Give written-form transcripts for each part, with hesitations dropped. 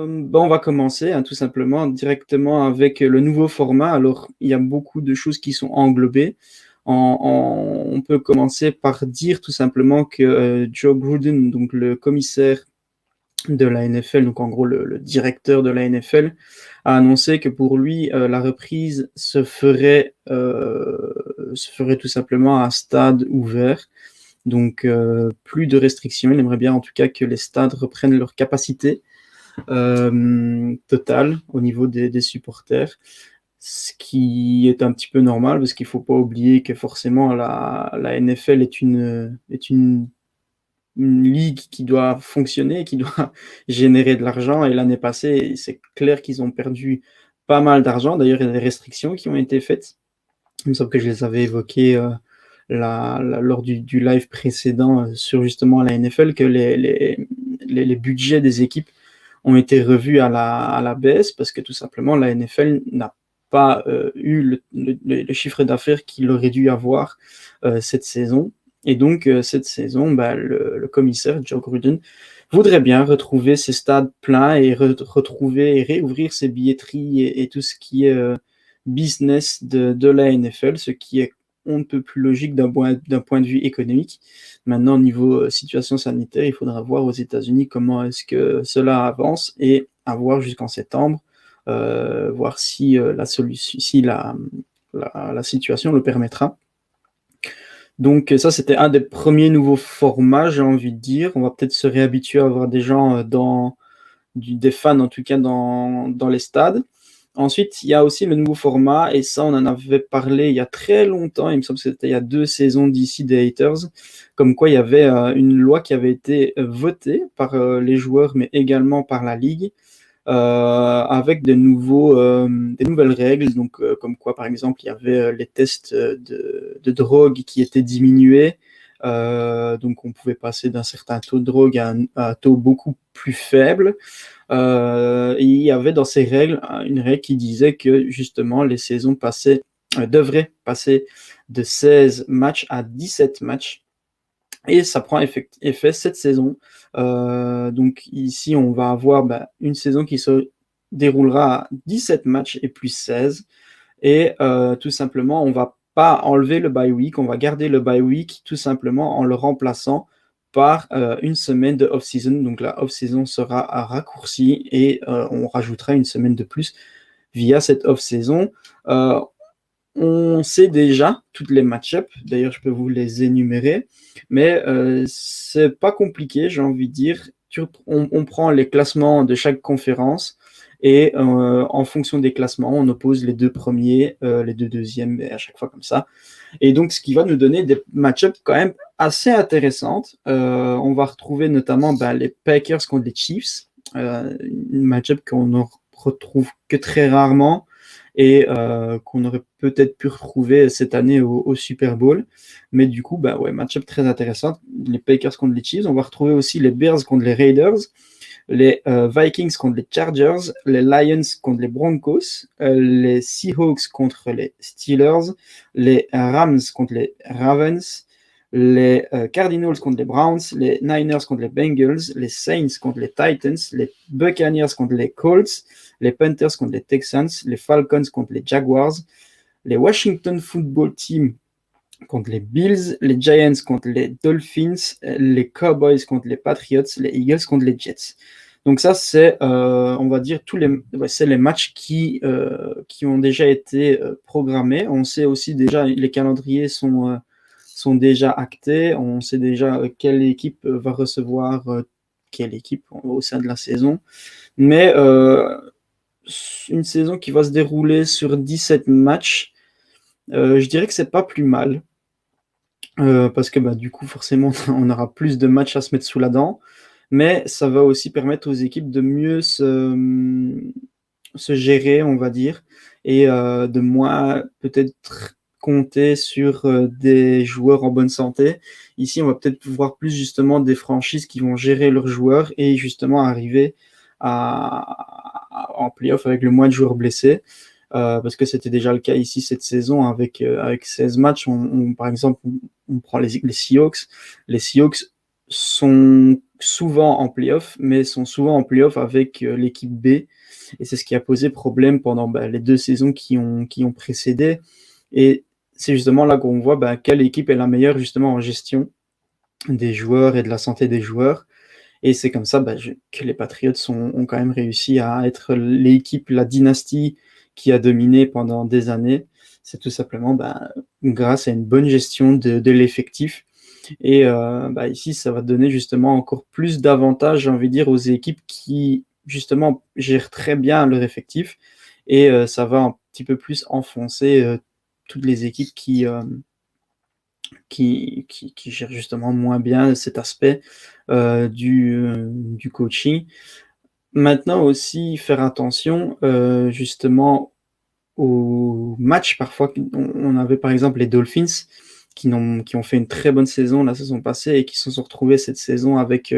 On va commencer, hein, tout simplement directement avec le nouveau format. Alors, il y a beaucoup de choses qui sont englobées. On peut commencer par dire tout simplement que Joe Gruden, donc le commissaire de la NFL, donc en gros le directeur de la NFL, a annoncé que pour lui, la reprise se ferait tout simplement à stade ouvert. Donc, plus de restrictions. Il aimerait bien en tout cas que les stades reprennent leur capacité totale au niveau des supporters, ce qui est un petit peu normal parce qu'il ne faut pas oublier que forcément la NFL est une ligue qui doit fonctionner, qui doit générer de l'argent. Et l'année passée, c'est clair qu'ils ont perdu pas mal d'argent. D'ailleurs, il y a des restrictions qui ont été faites. Il me semble que je les avais évoquées lors du live précédent sur justement la NFL, que les budgets des équipes ont été revus à la baisse parce que tout simplement la NFL n'a pas eu le chiffre d'affaires qu'il aurait dû avoir cette saison. Et donc cette saison, le commissaire Joe Gruden voudrait bien retrouver ses stades pleins et retrouver et réouvrir ses billetteries et tout ce qui est business de la NFL, ce qui est on ne peut plus logique d'un point de vue économique. Maintenant, au niveau situation sanitaire, il faudra voir aux États-Unis comment est-ce que cela avance et à voir jusqu'en septembre, voir si la situation le permettra. Donc ça, c'était un des premiers nouveaux formats, j'ai envie de dire. On va peut-être se réhabituer à avoir des gens des fans en tout cas dans les stades. Ensuite, il y a aussi le nouveau format, et ça, on en avait parlé il y a très longtemps, il me semble que c'était il y a 2 saisons d'ici des Haters, comme quoi il y avait une loi qui avait été votée par les joueurs, mais également par la Ligue, avec des nouvelles règles, donc comme quoi, par exemple, il y avait les tests de drogue qui étaient diminués, donc on pouvait passer d'un certain taux de drogue à un taux beaucoup plus faible. Et il y avait dans ces règles une règle qui disait que justement les saisons devraient passer de 16 matchs à 17 matchs. Et ça prend effet cette saison. Donc ici, on va avoir une saison qui se déroulera à 17 matchs et plus 16. Et tout simplement, on va pas enlever le bye week, on va garder le bye week tout simplement en le remplaçant par une semaine de off-season. Donc la off-season sera raccourcie et on rajoutera une semaine de plus via cette off-season. On sait déjà toutes les match-ups, d'ailleurs je peux vous les énumérer, mais c'est pas compliqué, j'ai envie de dire. On prend les classements de chaque conférence et en fonction des classements, on oppose les 2 premiers, les 2 deuxièmes, et à chaque fois comme ça. Et donc ce qui va nous donner des match-ups quand même assez intéressantes. On va retrouver notamment les Packers contre les Chiefs, une match-up qu'on ne retrouve que très rarement et qu'on aurait peut-être pu retrouver cette année au Super Bowl. Mais du coup, match-up très intéressant. Les Packers contre les Chiefs. On va retrouver aussi les Bears contre les Raiders, les Vikings contre les Chargers, les Lions contre les Broncos, les Seahawks contre les Steelers, les Rams contre les Ravens, les Cardinals contre les Browns, les Niners contre les Bengals, les Saints contre les Titans, les Buccaneers contre les Colts, les Panthers contre les Texans, les Falcons contre les Jaguars, les Washington Football Team contre les Bills, les Giants contre les Dolphins, les Cowboys contre les Patriots, les Eagles contre les Jets. Donc ça, c'est, on va dire, c'est les matchs qui ont déjà été programmés. On sait aussi déjà, les calendriers sont déjà actés. On sait déjà quelle équipe va recevoir quelle équipe au sein de la saison. Mais une saison qui va se dérouler sur 17 matchs, je dirais que c'est pas plus mal. Parce que du coup, forcément, on aura plus de matchs à se mettre sous la dent, mais ça va aussi permettre aux équipes de mieux se gérer, on va dire, et de moins peut-être compter sur des joueurs en bonne santé. Ici, on va peut-être voir plus justement des franchises qui vont gérer leurs joueurs et justement arriver en playoff avec le moins de joueurs blessés. Parce que c'était déjà le cas ici cette saison avec 16 matchs. Par exemple, on prend les Seahawks. Les Seahawks sont souvent en play-off, mais sont souvent en play-off avec l'équipe B. Et c'est ce qui a posé problème pendant les 2 saisons qui ont précédé. Et c'est justement là qu'on voit quelle équipe est la meilleure justement en gestion des joueurs et de la santé des joueurs. Et c'est comme ça que les Patriots ont quand même réussi à être l'équipe, la dynastie qui a dominé pendant des années. C'est tout simplement grâce à une bonne gestion de l'effectif. Et ici, ça va donner justement encore plus d'avantages, j'ai envie de dire, aux équipes qui justement gèrent très bien leur effectif. Et ça va un petit peu plus enfoncer toutes les équipes qui gèrent justement moins bien cet aspect du coaching. Maintenant aussi, faire attention justement aux matchs. Parfois, on avait par exemple les Dolphins qui ont fait une très bonne saison la saison passée et qui se sont retrouvés cette saison avec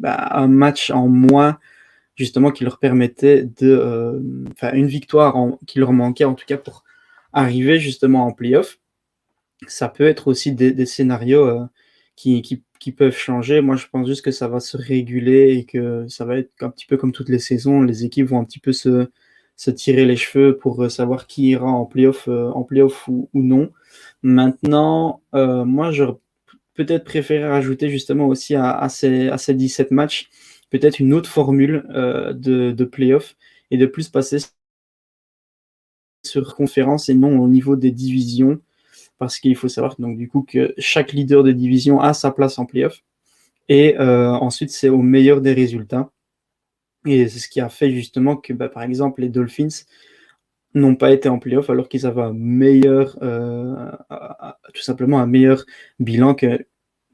un match en moins justement qui leur permettait une victoire qui leur manquait en tout cas pour arriver justement en playoff. Ça peut être aussi des scénarios qui peuvent changer. Moi, je pense juste que ça va se réguler et que ça va être un petit peu comme toutes les saisons. Les équipes vont un petit peu se tirer les cheveux pour savoir qui ira en playoff ou non. Maintenant, moi, j'aurais peut-être préféré rajouter justement aussi à ces 17 matchs, peut-être une autre formule de playoff et de plus passer sur conférence et non au niveau des divisions parce qu'il faut savoir donc du coup que chaque leader de division a sa place en playoff et ensuite c'est au meilleur des résultats et c'est ce qui a fait justement que par exemple les Dolphins n'ont pas été en playoff alors qu'ils avaient un meilleur tout simplement un meilleur bilan que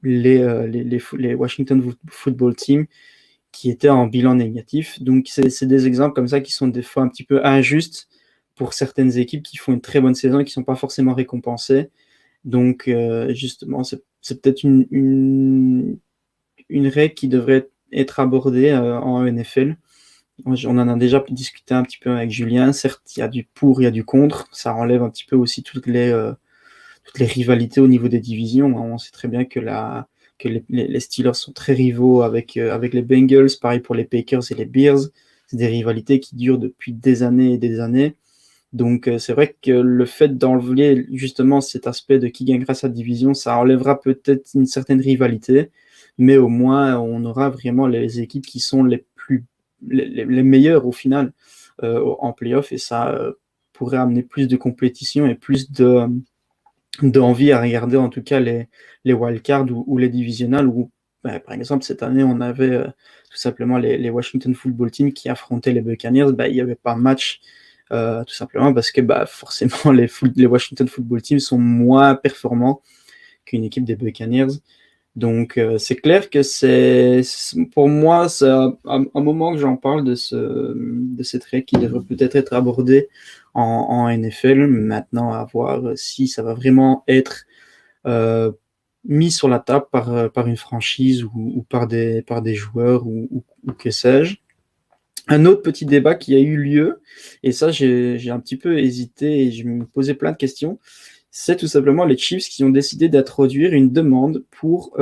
les Washington Football Team qui étaient en bilan négatif. Donc c'est des exemples comme ça qui sont des fois un petit peu injustes pour certaines équipes qui font une très bonne saison et qui ne sont pas forcément récompensées. Donc, justement, c'est peut-être une règle qui devrait être abordée en NFL. On en a déjà discuté un petit peu avec Julien. Certes, il y a du pour, il y a du contre. Ça enlève un petit peu aussi toutes les rivalités au niveau des divisions. On sait très bien que les Steelers sont très rivaux avec les Bengals. Pareil pour les Packers et les Bears. C'est des rivalités qui durent depuis des années et des années. Donc, c'est vrai que le fait d'enlever justement cet aspect de qui gagnera sa division, ça enlèvera peut-être une certaine rivalité, mais au moins on aura vraiment les équipes qui sont les meilleures au final en playoff et ça pourrait amener plus de compétition et plus d'envie à regarder en tout cas les wildcards ou les divisionales où par exemple cette année on avait tout simplement les Washington Football Team qui affrontaient les Buccaneers, il n'y avait pas de match tout simplement parce que forcément les Washington Football Team sont moins performants qu'une équipe des Buccaneers. Donc c'est clair que pour moi c'est un moment que j'en parle de cette règle qui devrait peut-être être abordée en NFL. Maintenant à voir si ça va vraiment être mis sur la table par une franchise ou par des joueurs ou que sais-je. Un autre petit débat qui a eu lieu, et ça j'ai un petit peu hésité et je me posais plein de questions, c'est tout simplement les Chiefs qui ont décidé d'introduire une demande pour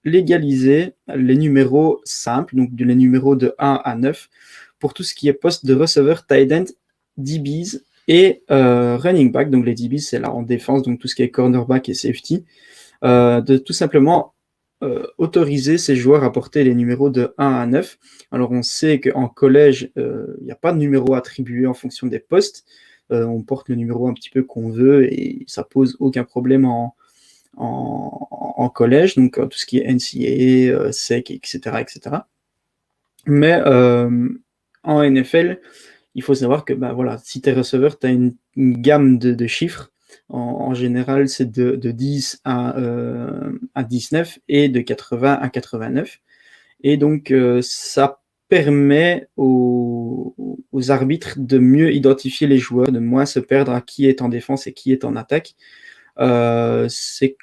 légaliser les numéros simples, donc les numéros de 1 à 9, pour tout ce qui est poste de receveur, tight end, DBs et running back. Donc les DBs, c'est là en défense, donc tout ce qui est cornerback et safety, de tout simplement autoriser ces joueurs à porter les numéros de 1 à 9. Alors on sait qu'en collège, il n'y a pas de numéro attribué en fonction des postes. On porte le numéro un petit peu qu'on veut et ça pose aucun problème en collège, donc tout ce qui est NCAA, SEC, etc. etc. Mais en NFL, il faut savoir que voilà, si tu es receveur, tu as une gamme de chiffres. En général, c'est de 10 à 19 et de 80 à 89. Et donc, ça permet aux arbitres de mieux identifier les joueurs, de moins se perdre à qui est en défense et qui est en attaque. C'est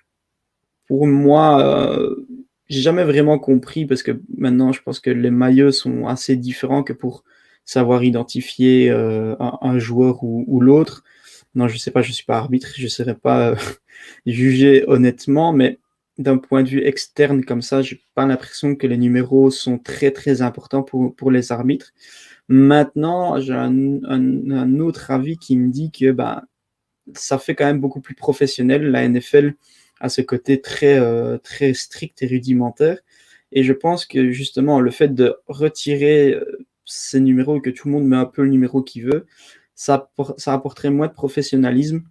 pour moi, j'ai jamais vraiment compris parce que maintenant, je pense que les maillots sont assez différents que pour savoir identifier un joueur ou l'autre. Non, je sais pas, je suis pas arbitre, je ne saurais pas juger honnêtement, mais d'un point de vue externe comme ça, j'ai pas l'impression que les numéros sont très, très importants pour les arbitres. Maintenant, j'ai un autre avis qui me dit que, bah, ça fait quand même beaucoup plus professionnel. La NFL a ce côté très, très strict et rudimentaire et je pense que justement le fait de retirer, ces numéros, que tout le monde met un peu le numéro qu'il veut, ça apporterait moins de professionnalisme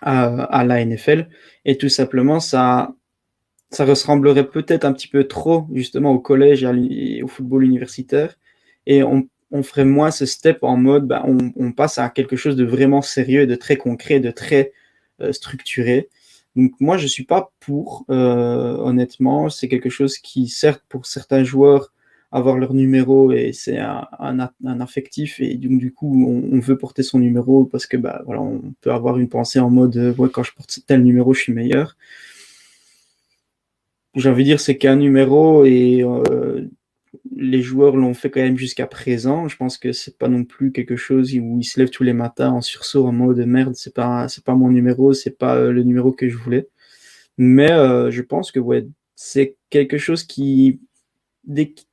à la NFL et tout simplement ça ressemblerait peut-être un petit peu trop justement au collège et au football universitaire et on ferait moins ce step en mode, bah, on passe à quelque chose de vraiment sérieux et de très concret, de très, structuré. Donc moi, je suis pas pour, honnêtement. C'est quelque chose qui certes pour certains joueurs, avoir leur numéro et c'est un affectif et donc du coup, on veut porter son numéro parce que, bah, voilà, on peut avoir une pensée en mode, «Ouais, quand je porte tel numéro, je suis meilleur». J'ai envie de dire, c'est qu'un numéro et les joueurs l'ont fait quand même jusqu'à présent. Je pense que c'est pas non plus quelque chose où ils se lèvent tous les matins en sursaut en mode: «Merde, c'est pas mon numéro, c'est pas, le numéro que je voulais». Mais je pense que ouais, c'est quelque chose dès q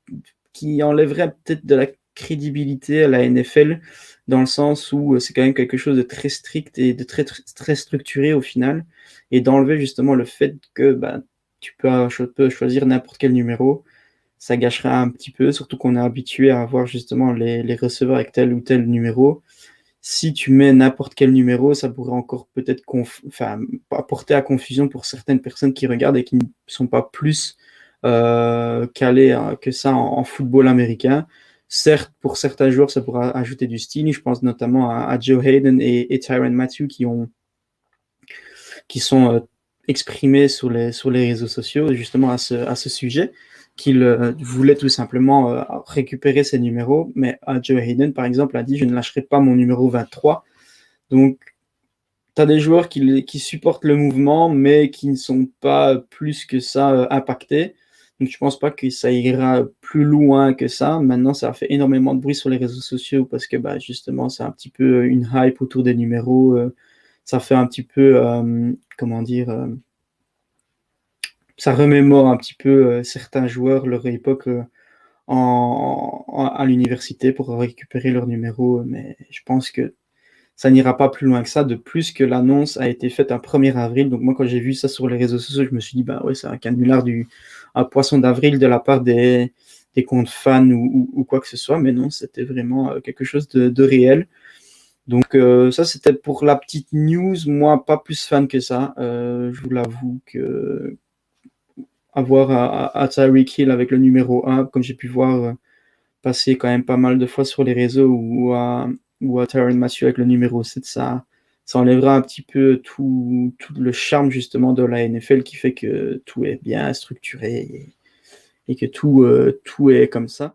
qui enlèverait peut-être de la crédibilité à la NFL, dans le sens où, c'est quand même quelque chose de très strict et de très structuré au final et d'enlever justement le fait que, bah, tu peux choisir n'importe quel numéro. Ça gâcherait un petit peu, surtout qu'on est habitué à avoir justement les receveurs avec tel ou tel numéro. Si tu mets n'importe quel numéro, ça pourrait encore peut-être apporter à confusion pour certaines personnes qui regardent et qui ne sont pas plus, calées, que ça en football américain. Certes, pour certains joueurs, ça pourra ajouter du style. Je pense notamment à Joe Hayden et Tyrann Mathieu qui sont exprimés sur les réseaux sociaux justement à ce sujet, qu'il voulait tout simplement récupérer ses numéros. Mais Joe Hayden, par exemple, a dit: «Je ne lâcherai pas mon numéro 23». Donc, tu as des joueurs qui supportent le mouvement, mais qui ne sont pas plus que ça impactés. Donc, je pense pas que ça ira plus loin que ça. Maintenant, ça a fait énormément de bruit sur les réseaux sociaux parce que bah, justement, c'est un petit peu une hype autour des numéros. Ça fait un petit peu, comment dire, ça remémore un petit peu certains joueurs, leur époque à l'université pour récupérer leur numéro. Mais je pense que ça n'ira pas plus loin que ça, de plus que l'annonce a été faite un 1er avril. Donc moi, quand j'ai vu ça sur les réseaux sociaux, je me suis dit, bah ouais, c'est un canular un poisson d'avril de la part des comptes fans ou quoi que ce soit. Mais non, c'était vraiment quelque chose de réel. Donc ça, c'était pour la petite news. Moi, pas plus fan que ça. Je vous l'avoue que avoir à Tyreek Hill avec le numéro 1, comme j'ai pu voir passer quand même pas mal de fois sur les réseaux ou à Tyrann Mathieu avec le numéro 7, ça enlèvera un petit peu tout le charme justement de la NFL qui fait que tout est bien structuré et que tout est comme ça.